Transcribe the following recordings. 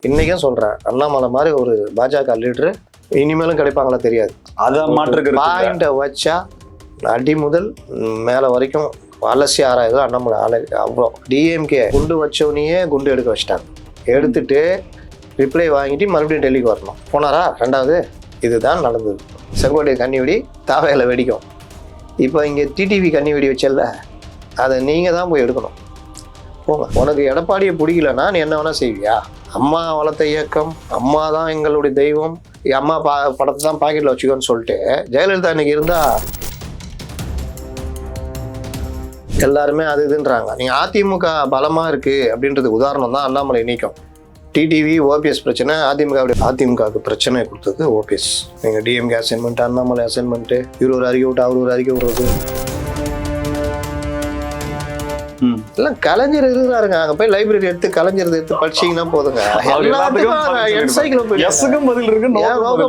இன்னைக்கும் சொல்றேன், அண்ணாமலை மாதிரி ஒரு பாஜக லீடரு இனிமேலும் கிடைப்பாங்களா தெரியாது. அதான் மாற்று பாயிண்ட வச்சா அடி முதல் மேல வரைக்கும் அலசி ஆராயுதோ அண்ணாமலை அவ்வளோ. டிஎம்கே குண்டு வச்சவனையே குண்டு எடுக்க வச்சிட்டாங்க. எடுத்துட்டு ரிப்ளை வாங்கிட்டு மறுபடியும் டெல்லிக்கு வரணும். போனாரா? ரெண்டாவது இதுதான் நடந்தது. செங்கோட்டை கண்ணி வெடி தாவையில வெடிக்கும். இப்போ இங்கே டிடிவி கண்ணி வெடி வச்சல, அதை நீங்கள் தான் போய் எடுக்கணும். போங்க. உனக்கு எடப்பாடியை பிடிக்கலன்னா நீ என்ன வேணா செய்வியா? அம்மா வளர்த்த இயக்கம், அம்மா தான் எங்களுடைய தெய்வம், அம்மா படத்தை தான் பாக்கெட்டில் வச்சுக்கோன்னு சொல்லிட்டு ஜெயலலிதா இன்னைக்கு இருந்தா எல்லாருமே அது இதுன்றாங்க. நீங்க அதிமுக பலமா இருக்கு அப்படின்றதுக்கு உதாரணம் தான் அண்ணாமலை நீக்கம். டிடிவி ஓபிஎஸ் பிரச்சனை, அதிமுகவுக்கு பிரச்சனை கொடுத்தது ஓபிஎஸ். நீங்க டிஎம்கே அசைன்மெண்ட், அண்ணாமலை அசைன்மெண்ட், இவர் ஒரு அறிக்கை விட்டு அவர் ஒரு அறிக்கை விடுறது எல்லாம் கலைஞர் இருக்கிறாருங்க. அங்க போய் லைப்ரரி எடுத்து கலைஞர் எடுத்து படிச்சீங்கன்னா போதுங்க.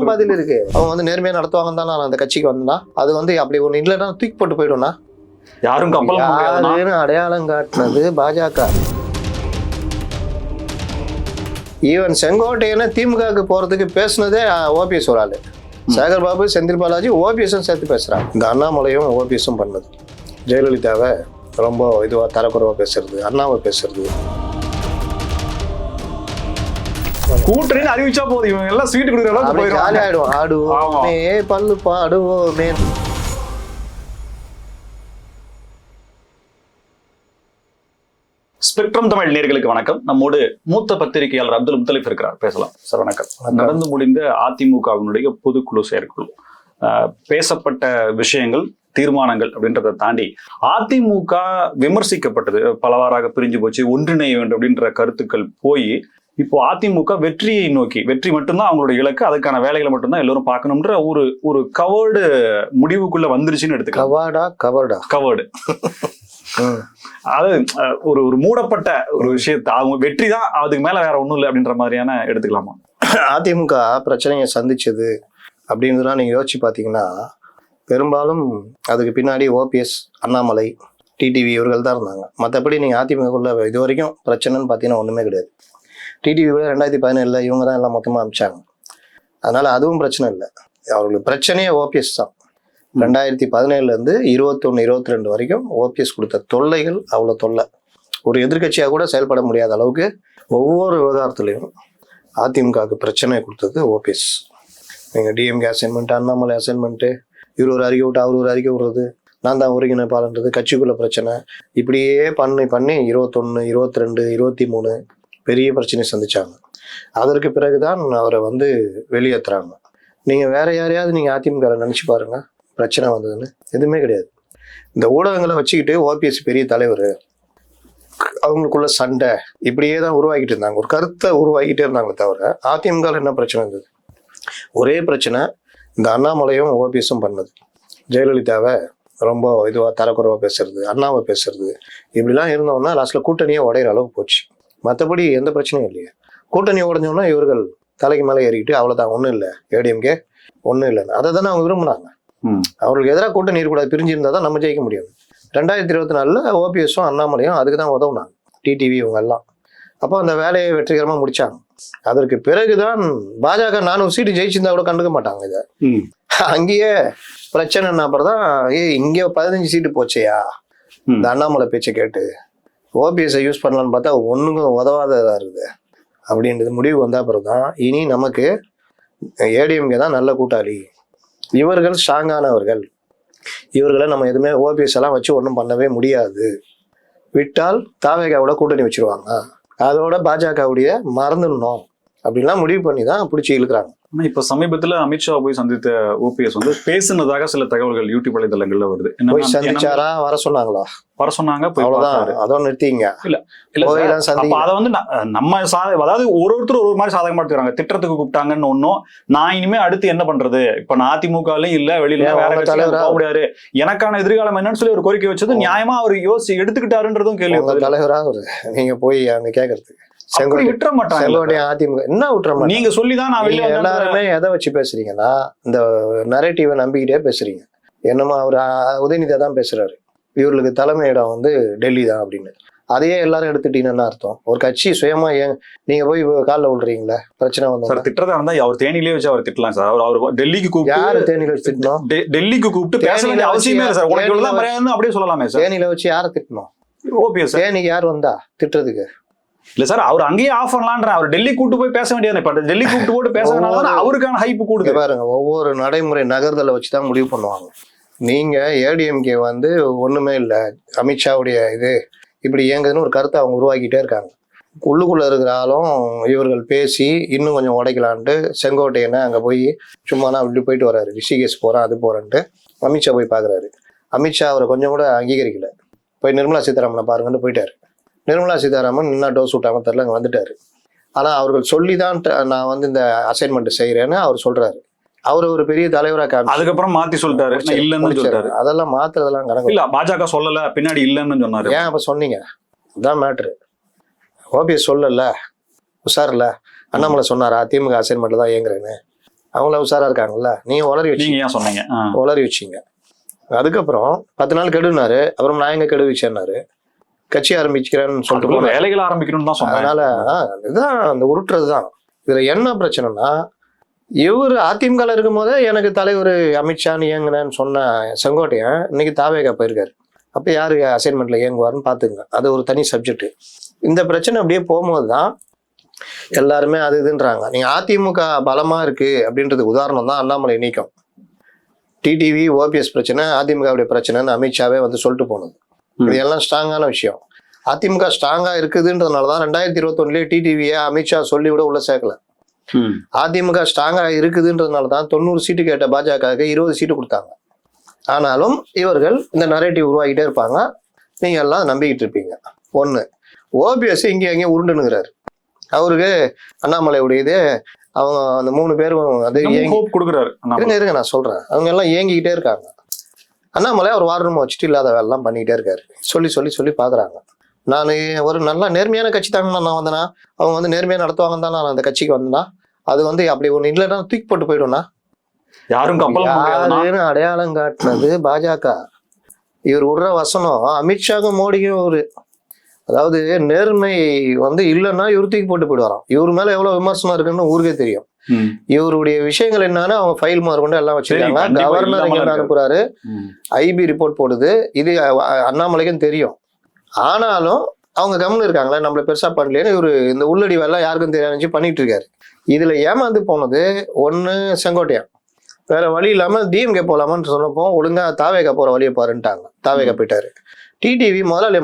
பதில் இருக்கு. அவங்க வந்து நேர்மையா நடத்துவாங்க தான் நான் அந்த கட்சிக்கு வந்தா, அது வந்து அப்படி ஒண்ணு இல்லைன்னா தூக்கி போட்டு போயிடும்னா யாரும் அடையாளம் காட்டினது பாஜக. ஈவன் செங்கோட்டையனை திமுகவுக்கு போறதுக்கு பேசுனதே ஓபிஎஸ் ஒரு ஆளு. சேகர் பாபு, செந்தில் பாலாஜி ஓபிஎஸும் சேர்த்து பேசுறாங்க. இந்த அண்ணாமலையும் ஓபிஎஸும் பண்ணது. ஜெயலலிதாவை ரொம்ப இதுவா தரக்குறைவா பேசுறது, அண்ணாவை பேசுறது. கூட்டணி அறிவிச்சா போதும், இவங்க எல்லாம் ஸ்வீட் கொடுக்குற ஜாலி ஆயிடுவோம். ஆடுவோமே பல்லு பாடுவோமே. ஸ்பெக்ட்ரம் தமிழ் நேயர்களுக்கு வணக்கம். நம்மோடு மூத்த பத்திரிகையாளர் அப்துல் முத்தலிப் இருக்கிறார், பேசலாம் சார். வணக்கம். நடந்து முடிந்த அதிமுகவினுடைய பொதுக்குழு செயற்குழு பேசப்பட்ட விஷயங்கள், தீர்மானங்கள் அப்படின்றத தாண்டி அதிமுக விமர்சிக்கப்பட்டது. பலவாறாக பிரிஞ்சு போச்சு, ஒன்றிணைய வேண்டும் அப்படின்ற கருத்துக்கள் போய் இப்போ அதிமுக வெற்றியை நோக்கி, வெற்றி மட்டும்தான் அவங்களோட இலக்கு, அதுக்கான வேலைகளை மட்டும்தான் எல்லாரும் பார்க்கணும்ன்ற ஒரு கவர்டு முடிவுக்குள்ள வந்துருச்சுன்னு எடுத்துக்கலாம். கவர்டு அது ஒரு மூடப்பட்ட ஒரு விஷயத்தை, அவங்க வெற்றி தான், அதுக்கு மேல வேற ஒண்ணும் இல்லை அப்படின்ற மாதிரியான எடுத்துக்கலாமா? அதிமுக பிரச்சனையை சந்திச்சது அப்படின்றதுலாம் நீங்க யோசிச்சு பாத்தீங்கன்னா பெரும்பாலும் அதுக்கு பின்னாடி ஓபிஎஸ், அண்ணாமலை, டிடிவி இவர்கள் தான் இருந்தாங்க. மற்றபடி நீங்க அதிமுகக்குள்ள இது வரைக்கும் பிரச்சனைன்னு பார்த்தீங்கன்னா ஒண்ணுமே கிடையாது. டிடிவி கூட 2017 இவங்க தான் எல்லாம் மொத்தமா அமிச்சாங்க. அதனால அதுவும் பிரச்சனை இல்லை. அவர்களுக்கு பிரச்சனையே ஓபிஎஸ் தான். 2017 21, 22 வரைக்கும் ஓபிஎஸ் கொடுத்த தொல்லைகள் அவ்வளோ தொல்லை. ஒரு எதிர்கட்சியாக கூட செயல்பட முடியாத அளவுக்கு ஒவ்வொரு விவகாரத்துலையும் அதிமுகவுக்கு பிரச்சனை கொடுத்தது ஓபிஎஸ். நீங்கள் டிஎம்கே அசைன்மெண்ட், அண்ணாமலை அசைன்மெண்ட்டு, இவர் ஒரு அறிக்கை விட்டு அவர் ஒரு அறிக்கை விடுறது, நான் தான் ஒருங்கிணைப்பாளன்றது, கட்சிக்குள்ள பிரச்சனை, இப்படியே பண்ணி 21, 22, 23 பெரிய பிரச்சனை சந்திச்சாங்க. அதற்கு பிறகுதான் அவரை வந்து வெளியேற்றுறாங்க. நீங்கள் வேற யாரையாவது நீங்கள் அதிமுக நினச்சி பாருங்க, பிரச்சனை வந்ததுன்னு எதுவுமே கிடையாது. இந்த ஊடகங்களை வச்சுக்கிட்டு ஓபிஎஸ் பெரிய தலைவர், அவங்களுக்குள்ள சண்டை இப்படியே தான் உருவாக்கிட்டு இருந்தாங்க. ஒரு கருத்தை உருவாக்கிட்டே இருந்தாங்களே தவிர அதிமுக என்ன பிரச்சனை இருந்தது? ஒரே பிரச்சனை இந்த அண்ணாமலையும் ஓபிஎஸும் பண்ணது. ஜெயலலிதாவை ரொம்ப இதுவாக தரக்குறைவா பேசுறது, அண்ணாவை பேசுறது, இப்படிலாம் இருந்தோம்னா லாஸ்ட்ல கூட்டணியே உடையிற அளவுக்கு போச்சு. மற்றபடி எந்த பிரச்சனையும் இல்லையா? கூட்டணி உடைஞ்சோம்னா இவர்கள் தலைக்கு மேலே ஏறிக்கிட்டு அவ்வளோதான், ஒன்றும் இல்லை, ஏடிஎம்கே ஒன்றும் இல்லைன்னு அதை தானே அவங்க விரும்பினாங்க. அவர்களுக்கு எதிராக கூட்டணி இருக்கக்கூடாது, பிரிஞ்சு இருந்தால் தான் நம்ம ஜெயிக்க முடியும். 2024 ஓபிஎஸும் அண்ணாமலையும் அதுக்கு தான் உதவுனாங்க, டிடிவி இவங்க எல்லாம். அப்போ அந்த வேலையை வெற்றிகரமாக முடிச்சாங்க. அதற்கு பிறகுதான் பாஜக 400 சீட்டு ஜெயிச்சிருந்தா கூட கண்டுக்க மாட்டாங்க இதை. அங்கேயே பிரச்சனைன்னா அப்புறம் தான் இங்கே 15 சீட்டு போச்சையா இந்த அண்ணாமலை பேச்சை கேட்டு ஓபிஎஸ்ஐ யூஸ் பண்ணலான்னு பார்த்தா ஒன்றுக்கும் உதவாததா இருக்குது அப்படின்றது முடிவு வந்த அப்புறம் தான் இனி நமக்கு ஏடிஎம்கே தான் நல்ல கூட்டாளி, இவர்கள் ஸ்ட்ராங்கானவர்கள், இவர்களை நம்ம எதுவுமே ஓபிஎஸ் எல்லாம் வச்சு ஒன்றும் பண்ணவே முடியாது, விட்டால் தாவேகாவோட கூட்டணி வச்சிருவாங்க, அதோட பாஜகவுடைய மறந்துடணும் அப்படின்லாம் முடிவு பண்ணி தான் பிடிச்சி இழுக்கிறாங்க. இப்ப சமீபத்துல அமித்ஷா போய் சந்தித்த ஓபிஎஸ் வந்து பேசுனதாக சில தகவல்கள் யூடியூப் வலைதளங்கள்ல வருது. போய் சந்திச்சாரா? வர சொன்னாங்க. அவ்வளவுதான், அதோட நிறுத்திங்க. அதை வந்து நம்ம அதாவது ஒருத்தர் ஒரு மாதிரி சாதகமா எடுத்துக்கிறாங்க. திட்டத்துக்கு கூப்பிட்டாங்கன்னு ஒன்னும், நான் இனிமே அடுத்து என்ன பண்றது, இப்ப நான் அதிமுகலையும் இல்ல, வெளியில வேற போக முடியாது, எனக்கான எதிர்காலம் என்னன்னு சொல்லி ஒரு கோரிக்கை வச்சது நியாயமா அவர் யோசிச்சு எடுத்துக்கிட்டாருன்றதும் கேள்வி. தலைவரா நீங்க போய் அங்க கேட்கறதுக்கு விட்டுற மாட்டாங்க. அதிமுக என்ன விட்டுற மாட்டாங்க? நீங்க சொல்லிதான் எல்லாருமே எதை வச்சு பேசுறீங்கன்னா இந்த நரேட்டிவை நம்பிக்கிட்டே பேசுறீங்க. என்னமோ அவர் உதயநிதியா தான் பேசுறாரு, இவர்களுக்கு தலைமையிடம் வந்து டெல்லி தான் அப்படின்னு. அதையே எல்லாரும் எடுத்துட்டீங்கன்னா அர்த்தம். ஒரு கட்சி சுயமா ஏன் நீங்க போய் காலில் விழுறீங்களா பிரச்சனை சார்? வந்து திட்டறதா இருந்தா அவர் தேனிலே வச்சு அவர் திட்டலாம் சார். அவர் டெல்லிக்கு யாரு கூப்பிட்டு தேனியில வச்சு திட்டணும்? டெல்லிக்கு கூப்பிட்டு பேச வேண்டிய அவசியமே இல்லை சார். உனக்கு இவ்வளவுதான் மரியாதைன்னு அப்படியே சொல்லலாமே சார். தேனியில வச்சு யாரை திட்டணும்? OPS sir. தேனிக்கு யார் வந்தா திட்டுறதுக்கு? இல்ல சார், அவர் அங்கேயே ஆஃப் பண்ணலான்ற. அவர் டெல்லி கூட்டு போய் பேச வேண்டியது. இப்ப டெல்லி கூப்பிட்டு போட்டு பேசுறதுனால அவருக்கான ஹைப் கூடுது பாருங்க. ஒவ்வொரு நடைமுறை நகர்தலை வச்சுதான் முடிவு பண்ணுவாங்க. நீங்க ஏடிஎம்கே வந்து ஒண்ணுமே இல்லை, அமித்ஷாவுடைய இது இப்படி இயங்குதுன்னு ஒரு கருத்தை அவங்க உருவாக்கிட்டே இருக்காங்க. உள்ளுக்குள்ள இருக்கிற ஆளும் இவர்கள் பேசி இன்னும் கொஞ்சம் உடைக்கலான்ட்டு செங்கோட்டையனை அங்க போய் சும்மானா அப்படி போயிட்டு வர்றாரு. ரிஷிகேஷ் போறான் அது போறேன்ட்டு அமித்ஷா போய் பாக்குறாரு. அமித்ஷா அவரை கொஞ்சம் கூட அங்கீகரிக்கல. போய் நிர்மலா சீதாராமனை பாருங்கன்னு போயிட்டாரு. நிர்மலா சீதாராமன் என்ன டோஸ் விட்டாம தெரியல அங்கே வந்துட்டாரு. ஆனா அவர்கள் சொல்லிதான் நான் வந்து இந்த அசைன்மெண்ட் செய்யறேன்னு அவர் சொல்றாரு. அவர் ஒரு பெரிய தலைவரா காமி அதுக்கப்புறம் மாத்தி சொல்லிட்டாரு, இல்லன்னு சொல்லிட்டாரு. அதெல்லாம் மாத்துறதெல்லாம் கணக்கு இல்ல. பாஜக சொல்லல, பின்னாடி இல்லன்னு சொன்னாரு. ஏன் அப்ப சொன்னீங்க? அதான் மேட்ரு. ஓபிஎஸ் சொல்லல, உஷார்ல. அண்ணாமலை சொன்னாரா திமுக அசைன்மெண்ட்ல தான் இயங்குறேன்னு? அவங்கள உஷாரா இருக்காங்கல்ல. நீங்க உளறி வச்சு ஏன் சொன்னீங்க? உளறி வச்சீங்க. அதுக்கப்புறம் 10 நாள் கெடுனாரு. அப்புறம் நான் எங்க கெடு வச்சேன்னாரு. கட்சி ஆரம்பிக்கிறேன்னு சொல்லிட்டு வேலைகள் ஆரம்பிக்கணும்னு தான் சொன்னேன். அதனால இதுதான் அந்த உருட்டுறதுதான். இதுல என்ன பிரச்சனைனா, இவர் அதிமுக இருக்கும் போதே எனக்கு தலைவர் அமித்ஷான்னு இயங்குனேன்னு சொன்ன செங்கோட்டையன் இன்னைக்கு தாவேகா போயிருக்காரு. அப்ப யாரு அசைன்மெண்ட்ல இயங்குவாருன்னு பாத்துங்க. அது ஒரு தனி சப்ஜெக்ட். இந்த பிரச்சனை அப்படியே போகும்போதுதான் எல்லாருமே அது இதுன்றாங்க. நீங்க அதிமுக பலமா இருக்கு அப்படின்றதுக்கு உதாரணம் தான் அண்ணாமலை நீக்கம். டிடிவி ஓபிஎஸ் பிரச்சனை அதிமுகவுடைய பிரச்சனைன்னு அமித்ஷாவே வந்து சொல்லிட்டு போனது. இது எல்லாம் ஸ்ட்ராங்கான விஷயம். அதிமுக ஸ்ட்ராங்கா இருக்குதுன்றதுனாலதான் 2021 டிடிவியை அமித்ஷா சொல்லி விட உள்ள சேர்க்கல. அதிமுக ஸ்ட்ராங்கா இருக்குதுன்றதுனாலதான் 90 சீட்டு கேட்ட பாஜகவுக்கு 20 சீட்டு கொடுத்தாங்க. ஆனாலும் இவர்கள் இந்த நரேட்டிவ் உருவாக்கிட்டே இருப்பாங்க. நீங்க எல்லாம் நம்பிக்கிட்டு இருப்பீங்க. ஒண்ணு, ஓபிஎஸ் இங்கே அங்கேயும் உருண்டுனுங்கிறாரு. அவருக்கு அண்ணாமலையுடைய இது அவங்க அந்த 3 பேரும் அது கொடுக்குறாரு. இருங்க நான் சொல்றேன். அவங்க எல்லாம் ஏங்கிக்கிட்டே இருக்காங்க. அண்ணாமலை அவர் வார் ரூம் வச்சுட்டு இல்லாத வேலைலாம் பண்ணிக்கிட்டே இருக்காரு. சொல்லி பாக்குறாங்க. நான் ஒரு நல்ல நேர்மையான கட்சி தாங்க நான் வந்தேன்னா, அவங்க வந்து நேர்மையா நடத்துவாங்கன்னு தான் நான் அந்த கட்சிக்கு வந்தேன்னா, அது வந்து அப்படி ஒண்ணு இல்லைன்னா தூக்கி போட்டு போயிடும்னா யாருன்னு அடையாளம் காட்டினது பாஜக. இவர் விடுற வசனம் அமித்ஷாக்கும் மோடிக்கும் ஒரு அதாவது நேர்மை வந்து இல்லைன்னா இவர் தூக்கி போட்டு போயிடுவாராம். இவர் மேல எவ்வளவு விமர்சனம் இருக்குன்னு ஊருக்கே தெரியும். இவருடைய விஷயங்கள் என்னன்னா அவங்க ஃபைல் முதற்கொண்டு எல்லாம் வச்சிருக்காங்க. கவர்னர் இங்க அனுப்புறாரு, ஐபி ரிப்போர்ட் போடுது. இது அண்ணாமலைக்கும் தெரியும். ஆனாலும் அவங்க கம்முன்னு இருக்காங்களே, நம்மள பெருசா பண்ணலன்னு இவரு இந்த உள்ளடி வேலை யாருக்கும் தெரியாது பண்ணிட்டு இருக்காரு. இதுல ஏமாந்து போனது ஒண்ணு செங்கோட்டையன். வேற வழி இல்லாம டிஎம்கே போலாமான்னு சொன்னப்போ ஒழுங்கா தாவேகா போற வழியை பாருன்ட்டாங்க. தாவேகா போயிட்டாரு. டிடிவி முதலாளியை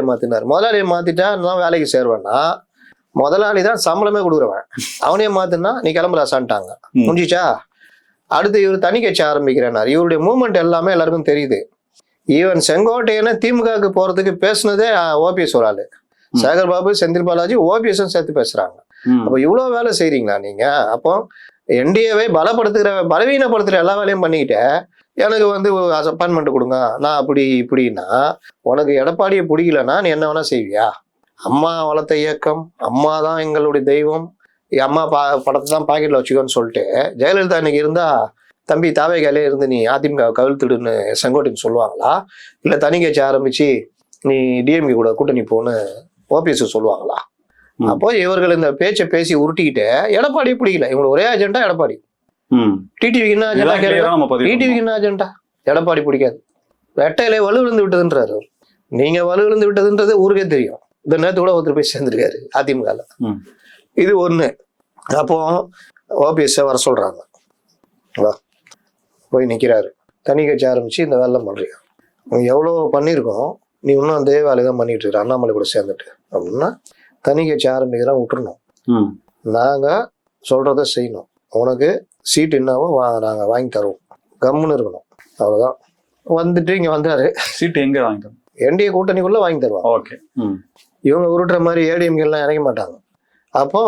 மாத்தினாரு. முதலாளியை மாத்திட்டா நான் வேலைக்கு சேருவேன்னா, முதலாளி தான் சம்பளமே கொடுக்குறவன். அவனே மாத்துனா நீ கிளம்புறாசான்ட்டாங்க. முடிஞ்சிச்சா? அடுத்து இவர் தனி கட்சி ஆரம்பிக்கிறேன்னாரு. இவருடைய மூவ்மெண்ட் எல்லாமே எல்லாருக்கும் தெரியுது. ஈவன் செங்கோட்டையனை திமுகவுக்கு போறதுக்கு பேசுனதே ஓபிஎஸ் ஒரு ஆளு. சேகர் பாபு, செந்தில் பாலாஜி, ஓபிஎஸ் சேர்த்து பேசுறாங்க. அப்ப இவ்வளவு வேலை செய்றீங்களா நீங்க? அப்போ என்டிஏவை பலவீனப்படுத்துற எல்லா வேலையும் பண்ணிக்கிட்ட எனக்கு வந்து அப்பாயின்மெண்ட் கொடுங்க நான் அப்படி இப்படின்னா, உனக்கு எடப்பாடியை பிடிக்கலன்னா நீ என்ன வேணா செய்வியா? அம்மா வளர்த்த இயக்கம், அம்மா தான் எங்களுடைய தெய்வம், அம்மா படத்தை தான் பாக்கெட்ல வச்சுக்கோன்னு சொல்லிட்டு ஜெயலலிதா இன்னைக்கு இருந்தா தம்பி தாவேகாலே இருந்து நீ அதிமுக கவிழ்த்துடுன்னு செங்கோட்டைன்னு சொல்லுவாங்களா? இல்ல தனி கட்சி ஆரம்பிச்சு நீ டிஎம்கே கூட கூட்டணி போன்னு ஓபிஎஸ் சொல்லுவாங்களா? அப்போ இவர்கள் இந்த பேச்சை பேசி உருட்டிக்கிட்டு எடப்பாடியை பிடிக்கல. இவங்களுக்கு ஒரே அஜெண்டா எடப்பாடி. டிடிவிக்கு என்ன அஜெண்டா கேட்க? டிடிவிக்கு என்ன அஜெண்டா? எடப்பாடி பிடிக்காது. ரெட்டையிலே வலு விழுந்து விட்டதுன்றாரு. நீங்க வலு விழுந்து விட்டதுன்றது ஊருக்கே தெரியும். இந்த நேரத்து கூட ஒருத்தர் போய் சேர்ந்திருக்காரு அதிமுகல. இது ஒண்ணு. அப்போ ஓபிஎஸ் வர சொல்றாங்க. போய் நிக்கிறாரு. தனி கட்சி ஆரம்பிச்சு இந்த வேலை பண்றீங்க. எவ்வளவு பண்ணிருக்கோம், நீ இன்னும் அதே வேலைதான் பண்ணிட்டு இருக்க அண்ணாமலை கூட சேர்ந்துட்டு அப்படின்னா, தனி கட்சி ஆரம்பிக்கிறா விட்டுறணும். நாங்க சொல்றத செய்யணும். உனக்கு சீட் என்னவோ நாங்க வாங்கி தருவோம். கம்முன்னு இருக்கணும். அவ்வளவுதான். வந்துட்டு இங்க வந்தாரு. சீட் எங்க வாங்கி தரும்? என்டிஏ கூட்டணிக்குள்ள வாங்கி தருவாங்க. ஓகே. இவங்க உருட்டுற மாதிரி ஏடிஎம்கே எல்லாம் இறங்க மாட்டாங்க. அப்போ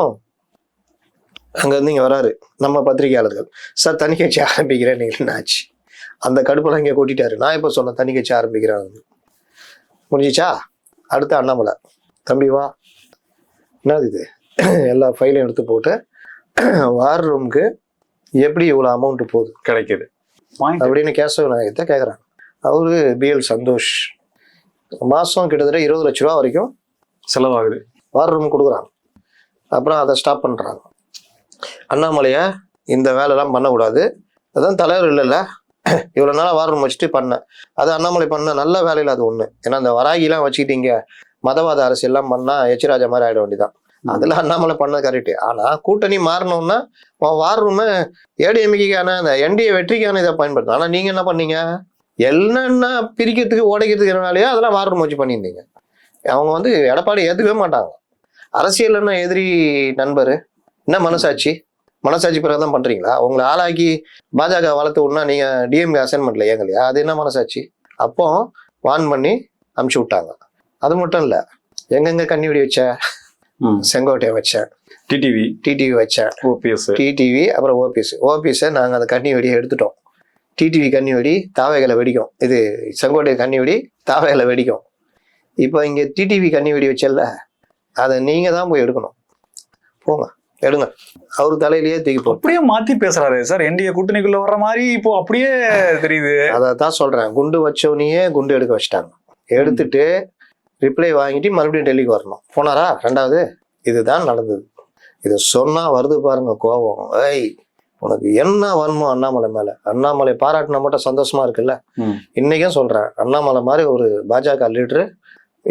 அங்க இருந்து இங்க வராரு நம்ம பத்திரிகையாளர்கள். சார் தனி கட்சி ஆரம்பிக்கிறேன் நீங்க என்ன ஆச்சு? அந்த கடுப்பெல்லாம் இங்க கூட்டிட்டாரு. நான் இப்ப சொன்ன தனி கட்சி ஆரம்பிக்கிறேன். முடிஞ்சிச்சா? அடுத்த அண்ணாமலை தம்பி வா, என்னது இது? எல்லா ஃபைலையும் எடுத்து போட்டு வார் ரூமுக்கு எப்படி இவ்வளவு அமௌண்ட் போகுது கிடைக்குது அப்படின்னு கேசவ நாயகத்தை கேட்குறாங்க. அவரு பிஎல் சந்தோஷ் மாசம் கிட்டத்தட்ட 20 லட்ச ரூபா வரைக்கும் செலவாகுது. வார் ரூம் கொடுக்குறாங்க. அப்புறம் அதை ஸ்டாப் பண்ணுறாங்க. அண்ணாமலையை இந்த வேலைலாம் பண்ணக்கூடாது, அதான் தலைவர் இல்லைல்ல, இவ்வளோ நாளாக வார் ரூம் வச்சுட்டு பண்ணேன். அது அண்ணாமலை பண்ண நல்ல வேலையில் அது ஒன்று. ஏன்னா அந்த வராகிலாம் வச்சுக்கிட்டீங்க மதவாத அரசியல்லாம் பண்ணால் எச்ராஜா மாதிரி ஆகிட வேண்டியதான். அதில் அண்ணாமலை பண்ணது கரெக்டு. ஆனால் கூட்டணி மாறணும்னா வார் ரூமை ஏடிஎம்கேக்கான அந்த என்டிஏ வெற்றிக்கான இதை பயன்படுத்தும். ஆனால் நீங்கள் என்ன பண்ணீங்க, என்னென்ன பிரிக்கிறதுக்கு உடைக்கிறதுக்குனாலேயே அதெல்லாம் வார் ரூம் வச்சு பண்ணியிருந்தீங்க. அவங்க வந்து எடப்பாடி ஏற்றுக்கவே மாட்டாங்க. அரசியல் என்ன எதிரி நண்பர், என்ன மனசாட்சி பிறகு தான் பண்ணுறீங்களா? உங்களை ஆளாக்கி பாஜக வளர்த்து விடனா நீங்கள் டிஎம்கே அசைன்மெண்ட்டில் ஏங்கலையா? அது என்ன மனசாட்சி? அப்போ வான் பண்ணி அமுச்சு விட்டாங்க. அது மட்டும் இல்லை, எங்கெங்க கண்ணி வெடி வச்ச, செங்கோட்டையை வச்சேன், டிடிவி வச்சேன், டிடிவி அப்புறம் ஓபிஎஸை நாங்கள் அந்த கண்ணி வெடியை எடுத்துட்டோம். டிடிவி கண்ணி வெடி தாவைகளை வெடிக்கும், இது செங்கோட்டை கண்ணி வெடி தாவைகளை வெடிக்கும். இப்போ இங்கே டிடிவி கண்ணி வெடி வச்சல, அதை நீங்கள் தான் போய் எடுக்கணும். போங்க எடுங்க, அவரு தலையிலேயே தூக்கி போ. அப்படியே மாத்தி பேசுறாரு சார். என்டிஏ கூட்டணிக்குள்ள வர்ற மாதிரி இப்போ அப்படியே தெரியுது. அதை தான் சொல்றேன், குண்டு வச்சவனையே குண்டு எடுக்க வச்சுட்டாங்க. எடுத்துட்டு ரிப்ளை வாங்கிட்டு மறுபடியும் டெல்லிக்கு வரணும். போனாரா? ரெண்டாவது இதுதான் நடந்தது. இதை சொன்னா வருது பாருங்க கோபம். ஏய், உனக்கு என்ன வரணுமோ அண்ணாமலை மேல, அண்ணாமலை பாராட்டினா மட்டும் சந்தோஷமா இருக்குல்ல. இன்னைக்கும் சொல்றேன், அண்ணாமலை மாதிரி ஒரு பாஜக லீடரு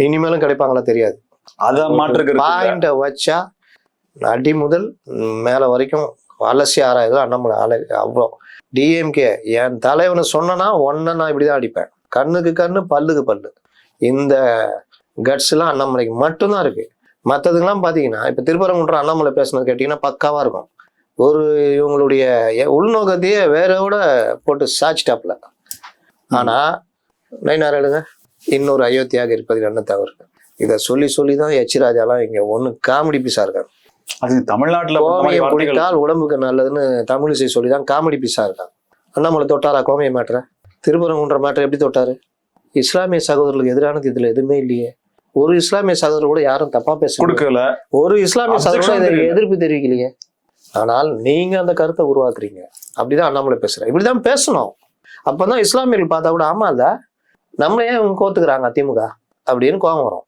இனிமேலும் கிடைப்பாங்களா தெரியாது. அதை மாற்று பாயிண்ட வச்சா அடி முதல் மேல வரைக்கும் அலசி ஆராயுது அண்ணாமலை. அவ்வளோ டிஎம்கே என் தலைவனு சொன்னா ஒன்ன நான் இப்படிதான் அடிப்பேன். கண்ணுக்கு கண்ணு பல்லுக்கு பல்லு. இந்த கட்ஸ் எல்லாம் அண்ணாமலைக்கு மட்டும்தான் இருக்கு. மற்றதுக்கெல்லாம் பாத்தீங்கன்னா இப்ப திருப்பரங்குன்றம் அண்ணாமலை பேசுனது கேட்டீங்கன்னா பக்காவா இருக்கும். ஒரு இவங்களுடைய உள்நோக்கத்தையே வேறோட போட்டு சாச்சிட்டாப்ல. ஆனா நைனார் எடுங்க, இன்னொரு அயோத்தியாக இருப்பதில் என்ன தவறு? இதை சொல்லிதான் எச்ராஜாலாம் இங்க ஒண்ணு காமெடி பீஸா இருக்காங்க. அது தமிழ்நாட்டுல கோமையை குடித்தால் உடம்புக்கு நல்லதுன்னு தமிழிசை சொல்லிதான் காமெடி பீஸா இருக்காங்க. அண்ணாமலை தொட்டாரா கோமையை மேட்டரை? திருப்பரங்குன்றம் மேட்டரை எப்படி தொட்டாரு? இஸ்லாமிய சகோதரர்களுக்கு எதிரானது இதுல எதுவுமே இல்லையே. ஒரு இஸ்லாமிய சகோதரர் கூட யாரும் தப்பா பேச கொடுக்கல. ஒரு இஸ்லாமிய சகோதரர் எதிர்ப்பு தெரிவிக்கலையே. ஆனால் நீங்க அந்த கருத்தை உருவாக்குறீங்க. அப்படிதான் அண்ணாமலை பேசுறேன், இப்படிதான் பேசணும். அப்பதான் இஸ்லாமியர்கள் பார்த்தா கூட ஆமா இல்ல நம்ம ஏன் இவங்க கோத்துக்கிறாங்க திமுக அப்படின்னு கோபம் வரும்.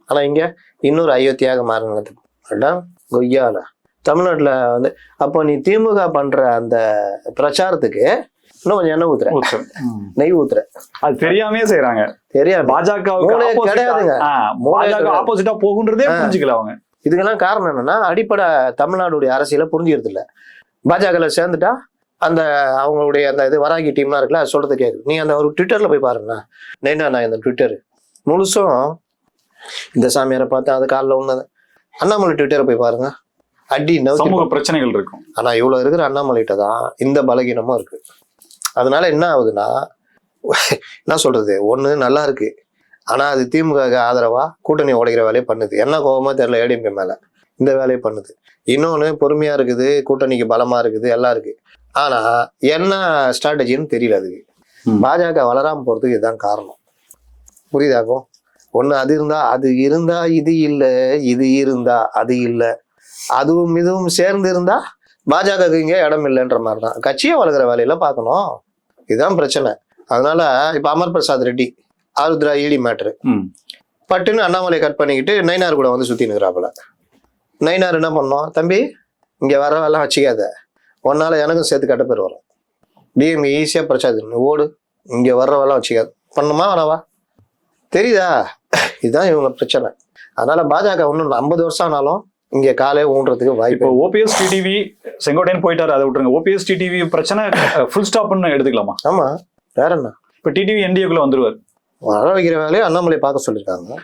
ஆனா இங்க இன்னொரு அயோத்தியாக மாறினது கொய்யால தமிழ்நாட்டுல வந்து அப்போ நீ திமுக பண்ற அந்த பிரச்சாரத்துக்கு இன்னும் கொஞ்சம் எண்ணெய் ஊத்துற, நெய் ஊத்துற. அது தெரியாமே செய்யறாங்க. தெரியாது, பாஜக கிடையாதுங்க, ஆப்போசிட்டா போகுன்றதே புரிஞ்சுக்கல அவங்க. இதுக்கெல்லாம் காரணம் என்னன்னா அடிப்படை தமிழ்நாடுடைய அரசியலை புரிஞ்சுக்கிறது இல்லை. பாஜகல சேர்ந்துட்டா அந்த அவங்களுடைய அந்த இது வராகி டீம்லாம் இருக்குல்ல, அது சொல்றது கேட்குது. நீ அந்த ஒரு ட்விட்டர்ல போய் பாருங்கண்ணா, நான் இந்த ட்விட்டர் முழுசும் இந்த சாமியாரை பார்த்தேன், அது காலில் ஒண்ணு. அண்ணாமலை ட்விட்டரை போய் பாருங்க, அடி சமூக பிரச்சனைகள் இருக்கும். ஆனா இவ்வளவு இருக்கிற அண்ணாமலைகிட்ட தான் இந்த பலகீனமும் இருக்கு. அதனால என்ன ஆகுதுன்னா, என்ன சொல்றது, ஒண்ணு நல்லா இருக்கு, ஆனா அது திமுக ஆதரவா கூட்டணி உடைக்கிற வேலையை பண்ணுது. என்ன கோபமா தெரியல ஏடிஎம்கே மேல, இந்த வேலையை பண்ணுது. இன்னொன்னு பொறுமையா இருக்குது, கூட்டணிக்கு பலமா இருக்குது, எல்லாம் இருக்கு. ஆனா என்ன ஸ்ட்ராட்டஜின்னு தெரியல அதுக்கு. பாஜக வளராம போறதுக்கு இதுதான் காரணம். புரியுதாக்கும்? ஒண்ணு அது இருந்தா இது இல்ல, இது இருந்தா அது இல்ல, அதுவும் இதுவும் சேர்ந்து இருந்தா பாஜகவுக்கு இங்கே இடம் இல்லைன்ற மாதிரிதான். கட்சியை வளர்க்குற வேலையில பார்க்கணும், இதுதான் பிரச்சனை. அதனால இப்ப அமர் பிரசாத் ரெட்டி ஆருத்ரா ஈடி மேட்ரு பட்டுன்னு அண்ணாமலை கட் பண்ணிக்கிட்டு நைனார் கூட வந்து சுத்தி நிற்கிறாப்புல. நைனார் என்ன பண்ணோம், தம்பி இங்க வர வேலை வச்சுக்காத, ஒன்னால எனக்கும் சேர்த்து கட்ட பேர் வரும். டிஎம்கே ஈஸியா பிரச்சாரம் ஓடு, இங்க வர்ற வேலை வச்சுக்காது. பண்ணுமா வேணாவா? தெரியுதா? இதுதான் இவங்க பிரச்சனை. அதனால பாஜக இன்னும் 50 வருஷம் ஆனாலும் இங்க காலே ஊன்றதுக்கு வாய்ப்பு. ஓபிஎஸ் டிடிவி செங்கோட்டையன் போயிட்டாரு, அதை விட்டுருங்க. ஓபிஎஸ் டிடிவி பிரச்சனை ஃபுல் ஸ்டாப்னு எடுத்துக்கலாமா? ஆமா, வேற என்ன. இப்ப டிடிவி என்டிஏக்குள்ள வந்துருவாரு, வர வைக்கிற வேலையை அண்ணாமலை பார்க்க சொல்லியிருக்காங்க.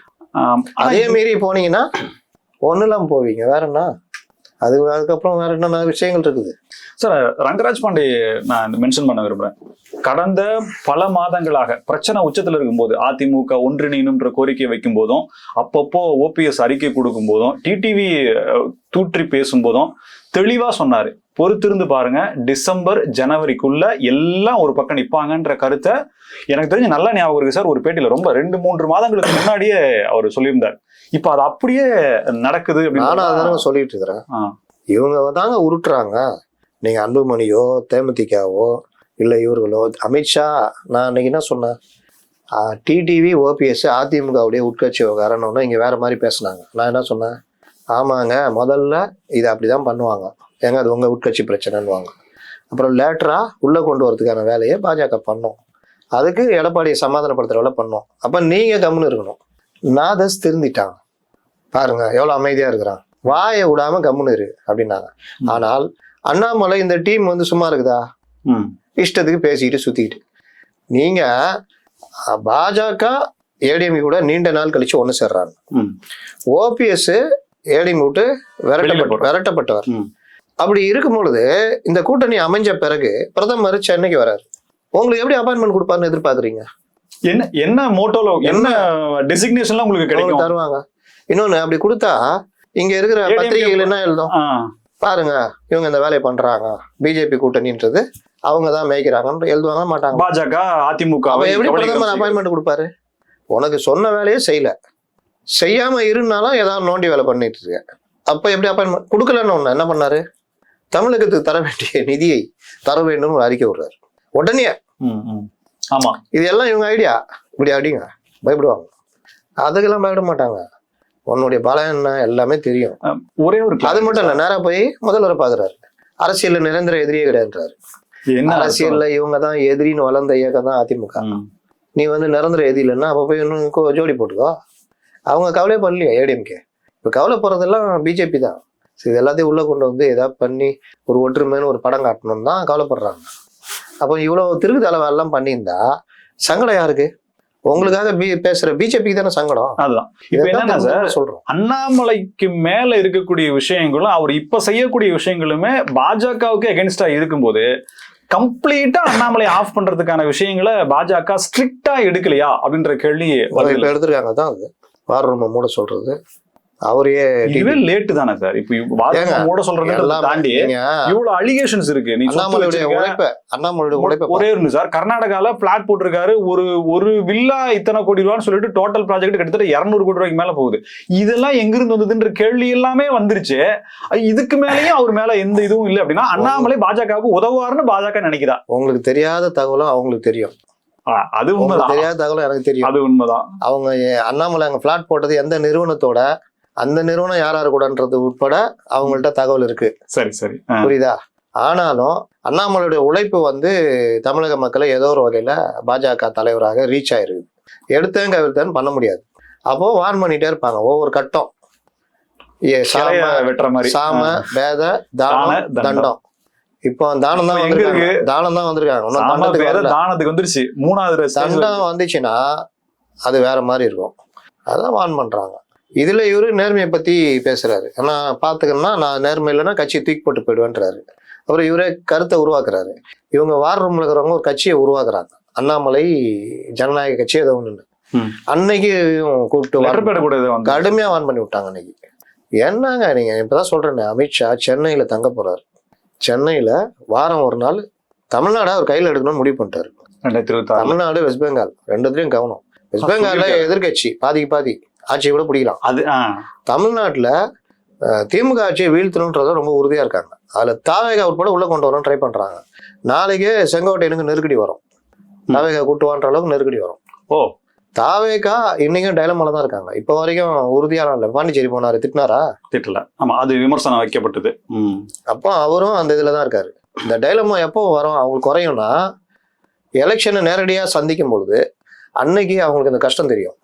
அதே மீறி போனீங்கன்னா ஒண்ணு இல்லாம போவீங்க, வேற என்ன. அதுக்கப்புறம் வேற என்ன விஷயங்கள் இருக்குது சார். ரங்கராஜ் பாண்டே நான் மென்ஷன் பண்ண விரும்புறேன். கடந்த பல மாதங்களாக பிரச்சனை உச்சத்துல இருக்கும்போது அதிமுக ஒன்றிணைணும்ன்ற கோரிக்கை வைக்கும் போதும், அப்பப்போ ஓபிஎஸ் அறிக்கை கொடுக்கும் போதும், டிடிவி தூற்றி பேசும் போதும் தெளிவா சொன்னாரு, பொறுத்திருந்து பாருங்க, டிசம்பர் ஜனவரிக்குள்ள எல்லாம் ஒரு பக்கம் நிப்பாங்கன்ற கருத்தை எனக்கு தெரிஞ்சு நல்லா ஞாபகம் இருக்கு சார். ஒரு பேட்டியில ரொம்ப 2-3 மாதங்களுக்கு முன்னாடியே அவர் சொல்லியிருந்தார். இப்ப அது அப்படியே நடக்குது அப்படின்னு சொல்லிட்டு இருக்கிறேன். இவங்க தாங்க உருட்டுறாங்க. நீங்க அன்புமணியோ தேமுதிகவோ இல்ல இவர்களோ, அமித்ஷா, நான் அன்னைக்கு என்ன சொன்னேன், டிடிவி ஓபிஎஸ் அதிமுகவுடைய உட்கட்சி விவகாரம்னு இங்கே வேற மாதிரி பேசுனாங்க. நான் என்ன சொன்னேன், ஆமாங்க முதல்ல இதை அப்படிதான் பண்ணுவாங்க, ஏங்க அது உங்கள் உட்கட்சி பிரச்சனைன்னுவாங்க. அப்புறம் லேட்டரா உள்ளே கொண்டு வரதுக்கான வேலையை பாஜக பண்ணோம், அதுக்கு எடப்பாடியை சமாதானப்படுத்துகிற வேலை பண்ணோம். அப்போ நீங்கள் கம்முன்னு இருக்கணும். நாதஸ் திருந்திட்டான் பாருங்க, எவ்வளோ அமைதியாக இருக்கிறான், வாயை விடாம கம்முன்னு இரு அப்படின்னாங்க. ஆனால் அண்ணாமலை இந்த டீம் வந்து சும்மா இருக்குதா, இஷ்டத்துக்கு பேசிக்கிட்டு சுத்திக்கிட்டு. நீங்க பாஜக ஏடிஎம் கூட நீண்ட நாள் கழிச்சு ஒண்ணு சேர்றாங்க. ஓபிஎஸ் ஏடிஎம் விட்டு விரட்டப்பட்டவர். அப்படி இருக்கும் பொழுது இந்த கூட்டணி அமைஞ்ச பிறகு பிரதமர் சென்னைக்கு வராரு. உங்களுக்கு எப்படி அப்பாயின்மெண்ட் கொடுப்பாருன்னு எதிர்பார்க்குறீங்க? என்ன மோட்டோல என்ன டெசிக்னேஷன்ல உங்களுக்கு கிடைக்கும் தருவாங்க. இன்னொன்னு அப்படி கொடுத்தா இங்க இருக்கிற பத்திரிகைகள் என்ன எழுதும், பாருங்க இவங்க இந்த வேலையை பண்றாங்க, பிஜேபி கூட்டணின்றது அவங்க தான் மேய்க்கிறாங்கன்னு எழுதுவாங்க மாட்டாங்க. பாஜக அதிமுக எப்படி பிரதமர் அப்பாயின்மெண்ட் கொடுப்பாரு? உனக்கு சொன்ன வேலையே செய்யாம இருந்தாலும் ஏதாவது நோண்டி வேலை பண்ணிட்டு இருக்க. அப்ப எப்படி அப்பாயின்மெண்ட் கொடுக்கலன்னு ஒண்ணு என்ன பண்ணாரு, தமிழகத்துக்கு தர வேண்டிய நிதியை தர வேண்டும் ஒரு அறிக்கை விடுறாரு உடனே. ஆமா, இது எல்லாம் இவங்க ஐடியா. இப்படி அப்படிங்க பயப்படுவாங்க, அதுக்கெல்லாம் பயப்பட மாட்டாங்க. உன்னுடைய பலம் என்ன எல்லாமே தெரியும். ஒரே ஒரு அது மட்டும் இல்ல, நேரா போய் முதல்வரை பாக்குறாரு. அரசியல்ல நிரந்தர எதிரியே கிடையாதுன்றாரு. அரசியல்ல இவங்க தான் எதிரின்னு வளர்ந்த இயக்கம் தான் அதிமுக. நீ வந்து நிரந்தர எதிரி இல்லைன்னா அப்ப போய் இன்னும் ஜோடி போட்டுக்கோ. அவங்க கவலையே பண்ணலையா ஏடிஎம்கே? இப்ப கவலைப்படுறதெல்லாம் பிஜேபி தான். இது எல்லாத்தையும் உள்ள கொண்டு வந்து ஏதாவது பண்ணி ஒரு ஒற்றுமைன்னு ஒரு படம் காட்டணும் தான் கவலைப்படுறாங்க. அப்போ இவ்வளவு திருக்கு தலைவெல்லாம் பண்ணியிருந்தா சங்கடம் யாருக்கு? உங்களுக்காக பேசுற பிஜேபிக்கு தானே சங்கடம். அதுதான் இப்ப என்னன்னா சார் சொல்றோம், அண்ணாமலைக்கு மேல இருக்கக்கூடிய விஷயங்களும் அவர் இப்ப செய்யக்கூடிய விஷயங்களுமே பாஜகவுக்கு அகென்ஸ்டா இருக்கும்போது கம்ப்ளீட்டா அண்ணாமலை ஆஃப் பண்றதுக்கான விஷயங்களை பாஜக ஸ்ட்ரிக்டா எடுக்கலையா அப்படின்ற கேள்வி இப்ப எடுத்திருக்காங்க. தான் அது வார் ரூம் மூட சொல்றது அவரே இதுவே லேட்டு தானே சார். இப்ப மூட சொல்றது தாண்டி இவ்வளவு அலிகேஷன்ஸ் இருக்கு. அண்ணாமலையோட உழைப்ப ஒரே ஒண்ணு சார், கர்நாடகால பிளாட் போட்டிருக்காரு, ஒரு வில்லா இத்தனை கோடி ரூபான்னு சொல்லிட்டு டோட்டல் ப்ராஜெக்ட் கிட்டத்தட்ட 200 கோடி ரூபாய்க்கு மேல போகுது. இதெல்லாம் எங்கிருந்து வந்ததுன்ற கேள்வி எல்லாமே வந்துருச்சு. இதுக்கு மேலேயும் அவர் மேல எந்த இதுவும் இல்லை அப்படின்னா அண்ணாமலை பாஜகவுக்கு உதவுவாருன்னு பாஜக நினைக்குதா? உங்களுக்கு தெரியாத தகவலும் அவங்களுக்கு தெரியும். அது உண்மைதான். தெரியாத தகவலும் எனக்கு தெரியும். அது உண்மைதான். அவங்க அண்ணாமலை அங்க பிளாட் போட்டது எந்த நிறுவனத்தோட, அந்த நிறுவனம் யார் கூடன்றது உட்பட அவங்கள்ட்ட தகவல் இருக்கு. சரி சரி, புரியுதா? ஆனாலும் அண்ணாமலையுடைய உழைப்பு வந்து தமிழக மக்களை ஏதோ ஒரு வகையில பாஜக தலைவராக ரீச் ஆயிருக்கு. எடுத்தேன் கவிழ்த்தேன்னு பண்ண முடியாது. அப்போ வார்ன் பண்ணிட்டே இருப்பாங்க ஒவ்வொரு கட்டம். வெட்டுற மாதிரி சாம பேத தானம் தண்டம். இப்போ தானம் தான் வந்திருக்காங்க. தானத்துக்கு வந்துருச்சு. 3வது தண்டம் வந்துச்சுன்னா அது வேற மாதிரி இருக்கும். அதான் வார்ன் பண்றாங்க. இதுல இவரு நேர்மையை பத்தி பேசுறாரு. ஆனா பாத்துக்கணும்னா நான் நேர்மை இல்லைன்னா கட்சியை தூக்கி போட்டு போயிடுவேன்றாரு. அப்புறம் இவரே கருத்தை உருவாக்குறாரு. இவங்க வார் ரூம்ல இருக்கிறவங்க ஒரு கட்சியை உருவாக்குறாங்க, அண்ணாமலை ஜனநாயக கட்சி ஏதோ ஒண்ணு. அன்னைக்கு கூப்பிட்டு கடுமையா வான் பண்ணி விட்டாங்க. அன்னைக்கு என்னங்க நீங்க இப்பதான் சொல்றேன், அமித்ஷா சென்னையில தங்க போறாரு. சென்னையில வாரம் ஒரு நாள் தமிழ்நாடு அவர் கையில எடுக்கணும்னு முடிவு பண்ணிட்டாரு. தமிழ்நாடு வெஸ்ட் பெங்கால் ரெண்டுத்துலயும் கவனம். வெஸ்ட் பெங்கால்ல எதிர்கட்சி பாதிக்கு பாதி ஆட்சியை கூட பிடிக்கலாம். அது தமிழ்நாட்டுல திமுக ஆட்சியை வீழ்த்தணும்ன்றத ரொம்ப உறுதியா இருக்காங்க. அதுல தாவேகா உட்பட உள்ள கொண்டு வரணும் ட்ரை பண்றாங்க. நாளைக்கே செங்கோட்டையனுக்கு நெருக்கடி வரும். தாவேகா கூட்டுவான்ற அளவுக்கு நெருக்கடி வரும். தாவேகா இன்னைக்கும் டைலமால தான் இருக்காங்க. இப்ப வரைக்கும் உறுதியான இல்ல. பாண்டிச்சேரி போனாரு, திட்டினாரா? திட்டல. ஆமா, அது விமர்சனம் வைக்கப்பட்டது. அப்போ அவரும் அந்த இதுலதான் இருக்காரு. இந்த டைலமா எப்போ வரும் அவங்களுக்கு குறையும்னா எலெக்ஷனை நேரடியா சந்திக்கும் பொழுது அன்னைக்கு அவங்களுக்கு இந்த கஷ்டம் தெரியும்.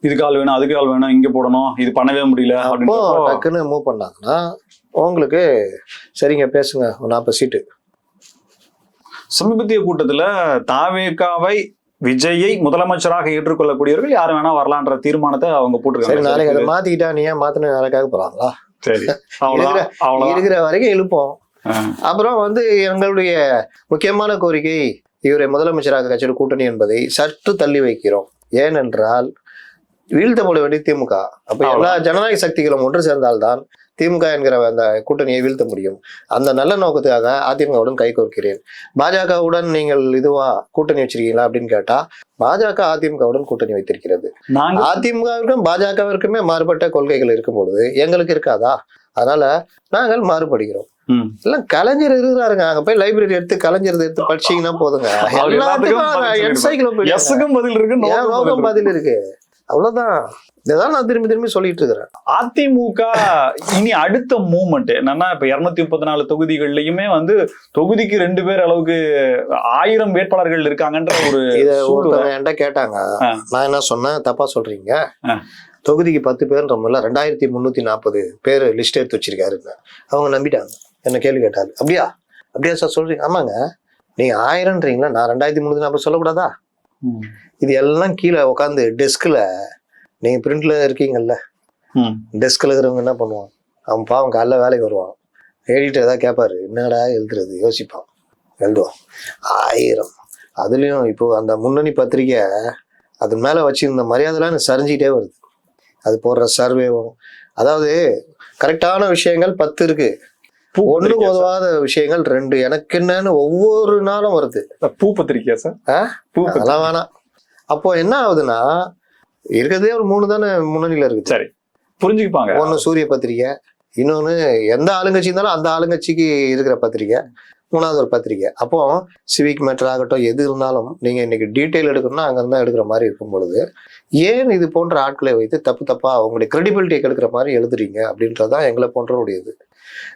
இதுக்கு ஆள் வேணும், அதுக்கு ஆள் வேணும், இங்க போடணும், இது பண்ணவே முடியல. அப்போ டக்குன்னு மூவ் பண்ணாங்கன்னா உங்களுக்கு சரிங்க பேசுங்க 40 சீட்டு. சமீபத்திய கூட்டத்துல தாவேகாவை விஜயை முதலமைச்சராக ஏற்றுக்கொள்ளக்கூடியவர்கள் யாரு வேணா வரலான்ற தீர்மானத்தை அவங்க போட்டுருக்காங்க. நாளைக்கு அதை மாத்திக்கிட்டா நீ ஏன் மாத்தின யாருக்காக போறாங்களா? சரி, இருக்கிற வரைக்கும் இழுப்போம். அப்புறம் வந்து எங்களுடைய முக்கியமான கோரிக்கை இவரை முதலமைச்சராக கட்சியோட கூட்டணி என்பதை சற்று தள்ளி வைக்கிறோம். ஏனென்றால் வீழ்த்தப்பட வேண்டிய திமுக. அப்ப எல்லா ஜனநாயக சக்திகளும் ஒன்று சேர்ந்தால்தான் திமுக என்கிற அந்த கூட்டணியை வீழ்த்த முடியும். அந்த நல்ல நோக்கத்துக்காக அதிமுகவுடன் கை கோர்க்கிறேன். பாஜகவுடன் நீங்கள் இதுவா கூட்டணி வச்சிருக்கீங்களா அப்படின்னு கேட்டா, பாஜக அதிமுகவுடன் கூட்டணி வைத்திருக்கிறது. அதிமுகவிற்கும் பாஜகவிற்குமே மாறுபட்ட கொள்கைகள் இருக்கும் பொழுது எங்களுக்கு இருக்காதா? அதனால நாங்கள் மாறுபடுகிறோம். எல்லாம் கலைஞர் இருக்கிறாருங்க, அங்க போய் லைப்ரரி எடுத்து கலைஞர் எடுத்து படிச்சீங்கன்னா போதுங்க, எல்லாத்துக்கும் பதில் இருக்கு, பதில் இருக்கு. அவ்வளவுதான். இதான் நான் திரும்பி திரும்பி சொல்லிட்டு இருக்கிறேன். அதிமுக இனி அடுத்த மூவ்மெண்ட் என்னன்னா, இப்ப 234 தொகுதிகள்லயுமே வந்து தொகுதிக்கு 2 பேர் அளவுக்கு 1000 வேட்பாளர்கள் இருக்காங்கன்ற ஒரு என்கிட்ட கேட்டாங்க. நான் என்ன சொன்னேன், தப்பா சொல்றீங்க, தொகுதிக்கு 10 பேர்ன்றமில்ல 2340 பேர் லிஸ்ட் எடுத்து வச்சிருக்காருங்க. அவங்க நம்பிட்டாங்க. என்ன கேள்வி கேட்டாரு, அப்படியா அப்படியா சார் சொல்றீங்க? ஆமாங்க, நீங்க 1000ன்றீங்களா, நான் 2340 சொல்லக்கூடாதா? இது எல்லாம் கீழே உட்காந்து டெஸ்க்ல, நீங்க பிரிண்ட்ல இருக்கீங்கல்ல, டெஸ்க்ல இருக்கிறவங்க என்ன பண்ணுவான், அவன் பாவம் காலைல வேலைக்கு வருவான், எடிட்டர் ஏதாவது கேட்பாரு, என்னடா எழுதுறது யோசிப்பான், எழுதுவான். 1000 அதுலயும் இப்போ அந்த முன்னணி பத்திரிக்கை அது மேல வச்சிருந்த மரியாதைலாம் சரிஞ்சிக்கிட்டே வருது. அது போடுற சர்வேவும், அதாவது கரெக்டான விஷயங்கள் 10 இருக்கு, ஒண்ணுக்கு உதவாத விஷயங்கள் 2. எனக்கு என்னன்னு ஒவ்வொரு நாளும் வருது. பூ பத்திரிக்கையா சார்? அதெல்லாம் வேணாம். அப்போ என்ன ஆகுதுன்னா, இருக்கிறதே ஒரு 3 தானே முன்னணியில இருக்கு. சரி, புரிஞ்சுப்பாங்க. ஒண்ணு சூரிய பத்திரிக்கை, இன்னொன்னு எந்த ஆளுங்கட்சி இருந்தாலும் அந்த ஆளுங்கட்சிக்கு இருக்கிற பத்திரிக்கை, 3வது ஒரு பத்திரிக்கை. அப்போ சிவிக் மேட்டர் ஆகட்டும், எது இருந்தாலும் நீங்க இன்னைக்கு டீட்டெயில் எடுக்கணும்னா அங்க இருந்தா எடுக்கிற மாதிரி இருக்கும் பொழுது, ஏன் இது போன்ற ஆட்களை வைத்து தப்பா அவங்களுடைய கிரெடிபிலிட்டியை கெடுக்கிற மாதிரி எழுதுறீங்க அப்படின்றதான் எங்களை போன்றவருடையது.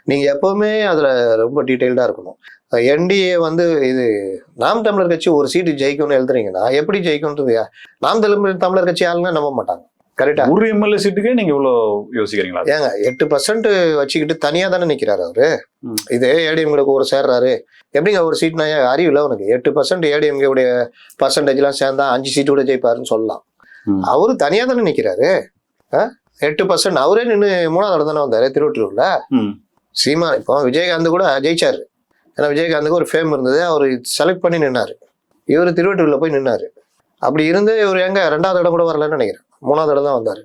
நீங்க எப்பவுமே அதுல ரொம்ப டீட்டெயில்டா இருக்கணும். என்டிஏ வந்து இது நாம் தமிழர் கட்சி ஒரு சீட்டு ஜெயிக்கும்னு எழுதுறீங்கன்னா எப்படி ஜெயிக்கும்ன்றது நாம் தமிழர் கட்சி ஆளுங்க நம்ப மாட்டாங்க. கரெக்டா? ஒரு எம்எல்ஏ சீட்டுக்கே நீங்க இவ்வளவு யோசிக்கிறீங்களா? ஏங்க 8% வச்சுக்கிட்டு தனியா தானே நிக்கிறாரு அவரு. இது ஏடிஎம்களுக்கு ஒரு சேர்றாரு, எப்படிங்க ஒரு சீட்னா அறிவில்ல உனக்கு? 8% ஏடிஎம்கே உடைய பர்சன்டேஜ் எல்லாம் சேர்ந்தா 5 சீட்டு கூட ஜெயிப்பாருன்னு சொல்லலாம். அவரு தனியா தானே நிக்கிறாரு. 8% அவரே நின்று 3வது இடம் தானே வந்தாரு திருவொற்றியூர்ல. சீமா இப்போ விஜயகாந்த் கூட ஜெயிச்சாரு. ஏன்னா விஜயகாந்துக்கு ஒரு ஃபேம் இருந்தது, அவர் செலக்ட் பண்ணி நின்னாரு. இவர் திருவொற்றியூர்ல போய் நின்னாரு. அப்படி இருந்து இவர் எங்க 2வது இடம் கூட வரலன்னு நினைக்கிறேன், 3வது இடம் தான் வந்தாரு.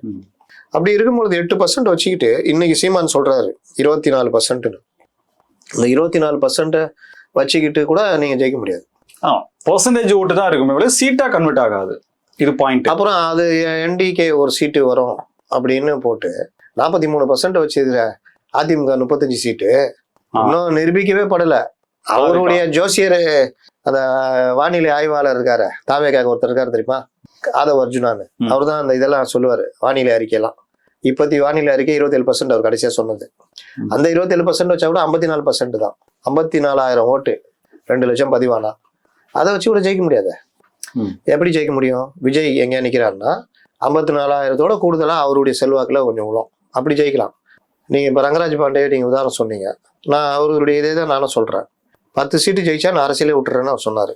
அப்படி இருக்கும்பொழுது 8% வச்சுக்கிட்டு இன்னைக்கு சீமான் சொல்றாரு 24%. இந்த 24% வச்சுக்கிட்டு கூட நீங்க ஜெயிக்க முடியாது. பெர்சன்டேஜ் ஓட்டு தான் இருக்கும், சீட்டா கன்வெர்ட் ஆகாது. இது பாயிண்ட். அப்புறம் அது என்டிகே ஒரு சீட்டு வரும் அப்படின்னு போட்டு 43% வச்சு அதிமுக 35 சீட்டு இன்னும் நிரூபிக்கவே படல. அவருடைய ஜோசியர் அந்த வானிலை ஆய்வாளர் இருக்காரு, தாவேக்காக ஒருத்தர் இருக்காரு தெரியுமா, ஆதவ் அர்ஜுனான்னு, அவர் தான் அந்த இதெல்லாம் சொல்லுவாரு, வானிலை அறிக்கையெல்லாம். இப்பத்தி வானிலை அறிக்கை 27% அவர் கடைசியா சொன்னது. அந்த 27% வச்சா கூட 54% தான். 54,000 ஓட்டு 2 லட்சம் பதிவானா, அதை வச்சு கூட ஜெயிக்க முடியாது. எப்படி ஜெயிக்க முடியும்? விஜய் எங்க நிக்கிறாருன்னா 54,000 கூடுதலா அவருடைய செல்வாக்குல கொஞ்சம் விழும், அப்படி ஜெயிக்கலாம். நீங்க இப்ப ரங்கராஜ் பாண்டே நீங்க உதாரணம் சொன்னீங்க, நான் அவருடைய இதே தான் நானும் சொல்றேன். 10 சீட்டு ஜெயிச்சா நான் அரசியலே விட்டுறேன்னு அவர் சொன்னாரு.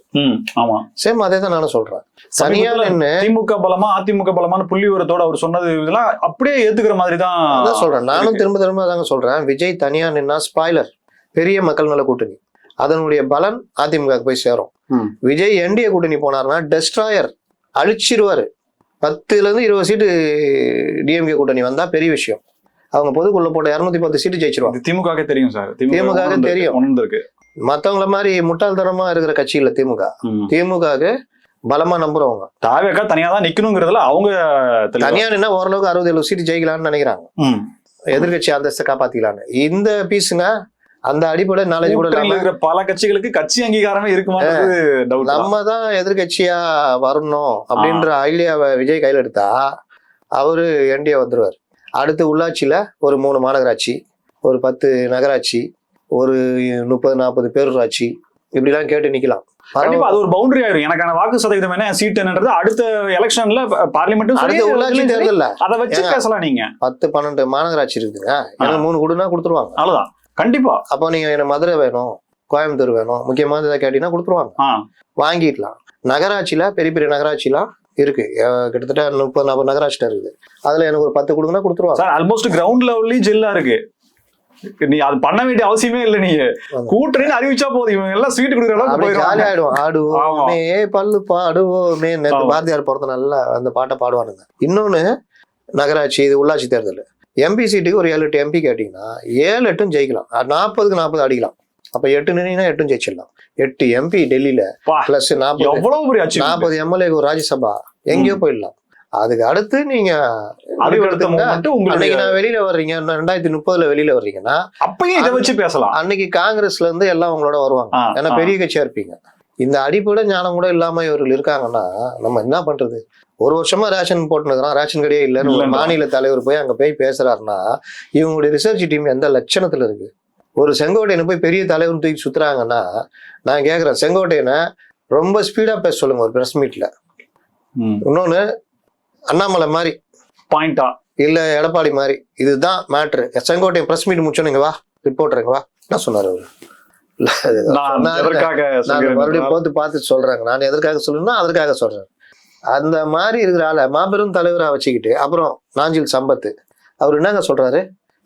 ஆமா, சேம் அதே தான் நானும் சொல்றேன். தனியா நின்று திமுக பலமா அதிமுக பலமான புள்ளி விவரத்தோட அவர் சொன்னது இதெல்லாம் அப்படியே ஏத்துக்கிற மாதிரி தான் சொல்றேன். நானும் திரும்ப தாங்க சொல்றேன். விஜய் தனியா நின்னா ஸ்பாய்லர், பெரிய மக்கள் நல கூட்டணி, அதனுடைய பலன் அதிமுக போய் சேரும். விஜய் என்டிஏ கூட்டணி போனார்னா டெஸ்ட்ராயர், அழிச்சிருவாரு. 10ல இருந்து 20 சீட்டு டிஎம்கே கூட்டணி வந்தா பெரிய விஷயம். அவங்க பொதுக்குள்ள போட்ட 210 சீட்டு ஜெயிச்சிருவாங்க. திமுக தெரியும் சார், திமுக தெரியும். மத்தவங்கள மாதிரி முட்டாள்தனமா இருக்கிற கட்சி இல்ல திமுக. திமுக பலமா நம்புறவங்க. தாவேக்கா தனியா தான் நிக்கணுங்கிறதுல அவங்க தனியா நின்னா ஓரளவுக்கு 60-70 சீட்டு ஜெயிக்கலாம்னு நினைக்கிறாங்க. எதிர்கட்சி அந்தஸ்தை காப்பாத்திக்கலான்னு. இந்த பீஸுங்க அந்த அடிப்படை நாலேஜ் கூட இருக்கிற பல கட்சிகளுக்கு கட்சி அங்கீகாரமே இருக்குமா? நம்ம தான் எதிர்கட்சியா வரணும் அப்படின்ற ஐடியாவை விஜய் கையில எடுத்தா அவரு என்டிஏ வந்துருவாரு. அடுத்து உள்ளாட்சியில ஒரு 3 மாநகராட்சி, ஒரு 10 நகராட்சி, ஒரு 30-40 பேரூராட்சி, இப்படி எல்லாம் கேட்டு நிக்கலாம். அது ஒரு பவுண்டரி ஆயிடும். எனக்கான வாக்கு சதவீதம் என்ன, சீட் என்னன்றது அடுத்த எலெக்ஷன்ல பார்லிமெண்ட் உள்ளாட்சி தேர்தல்ல அதை வச்சு பேசலாம். நீங்க 10-12 மாநகராட்சி இருக்குதுங்க, எனக்கு 3 கொடுனா கொடுத்துருவாங்க. அவ்வளவுதான். கண்டிப்பா. அப்போ நீங்க எனக்கு மதுரை வேணும், கோயம்புத்தூர் வேணும், முக்கியமான இதை கேட்டீங்கன்னா கொடுத்துருவாங்க, வாங்கிடலாம். நகராட்சியில பெரிய பெரிய நகராட்சிலாம் இருக்கு, கிட்டத்தட்ட 30-40 நகராட்சியில இருக்குது. அதுல எனக்கு ஒரு 10 கொடுங்கன்னா கொடுத்துருவாங்க. ஆல்மோஸ்ட் கிரவுண்ட் லெவல்லயும் ஜெல்லா இருக்கு. நீ அது பண்ண வேண்டிய அவசியமே இல்லை. நீங்க கூட்டணின்னு அறிவிச்சா போதும், இவங்க எல்லாம் சீட்டு கொடுக்குற அளவுக்கு ஜாலி ஆயிடும். ஆடுவோமே பல்லு பாடுவோமே, நேற்று பாரதியார் பிறந்த நல்லா அந்த பாட்டை பாடுவானுங்க. இன்னொன்னு நகராட்சி, இது உள்ளாட்சி தேர்தல், எம்பி சீட்டுக்கு ஒரு 7-8 எம்பி கேட்டிங்கன்னா 7-8 ஜெயிக்கலாம். 40க்கு 40 அடிக்கலாம். அப்போ 8 நின்னா 8 ஜெயிச்சிடலாம். 8 எம்பி டெல்லியில பிளஸ் 40 எம்எல்ஏ ஒரு ராஜ்யசபா எங்கேயோ போயிடலாம். அதுக்கு அடுத்து நீங்க நான் வெளியில வர்றீங்க 2030 வெளியில வர்றீங்கன்னா அப்பயும் இதை வச்சு பேசலாம். அன்னைக்கு காங்கிரஸ்ல இருந்து எல்லாம் உங்களோட வருவாங்க. ஏன்னா பெரிய கட்சியா இருப்பீங்க. இந்த அடிப்படை ஞானம் கூட இல்லாம இவர்கள் இருக்காங்கன்னா நம்ம என்ன பண்றது? ஒரு வருஷமா ரேஷன் போட்டுனுக்குறான், ரேஷன் கடையே இல்லைன்னு ஒரு மாநில தலைவர் போய் அங்க போய் பேசுறாருன்னா இவங்களுடைய ரிசர்ச் டீம் எந்த லட்சணத்துல இருக்கு? ஒரு செங்கோட்டையனை போய் பெரிய தலைவர் தூக்கி சுத்துறாங்கன்னா நான் கேட்குறேன், செங்கோட்டையனை ரொம்ப ஸ்பீடா பேச சொல்லுங்க ஒரு பிரஸ் மீட்ல. இன்னொன்னு அண்ணாமலை மாதிரி பாயிண்டா இல்ல எடப்பாடி மாதிரி இதுதான் மேட்ரு. செங்கோட்டையன் பிரஸ் மீட் முடிச்சோன்னு வா ரிப்போர்ட்டருங்க வா என்ன சொன்னாரு அவரு? மறுபடியும் பார்த்து சொல்றாங்க. நான் எதற்காக சொல்லணும்னா அதற்காக சொல்றேன். அந்த மாதிரி இருக்கிற ஆள மாபெரும் தலைவரா வச்சுக்கிட்டு அப்புறம் நாஞ்சில் சம்பத் அவர் என்னங்க சொல்றாரு?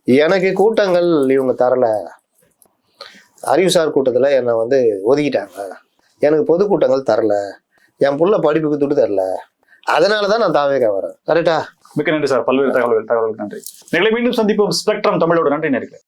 எனக்கு கூட்டங்கள் இவங்க தரல, அறிவுசார் கூட்டத்துல என்னை ஒதுக்கிட்டாங்க, எனக்கு பொதுக்கூட்டங்கள் தரல, என் புள்ள படிப்புக்கு துட்டு தரல, அதனாலதான் நான் தாவேக வரேன். கரெக்டா? மிக்க நன்றி சார். பல்வேறு தகவல்களுக்கு நன்றி. நிகழ மீண்டும் சந்திப்போம். ஸ்பெக்ட்ரம் தமிழோட நன்றி நேயர்களே.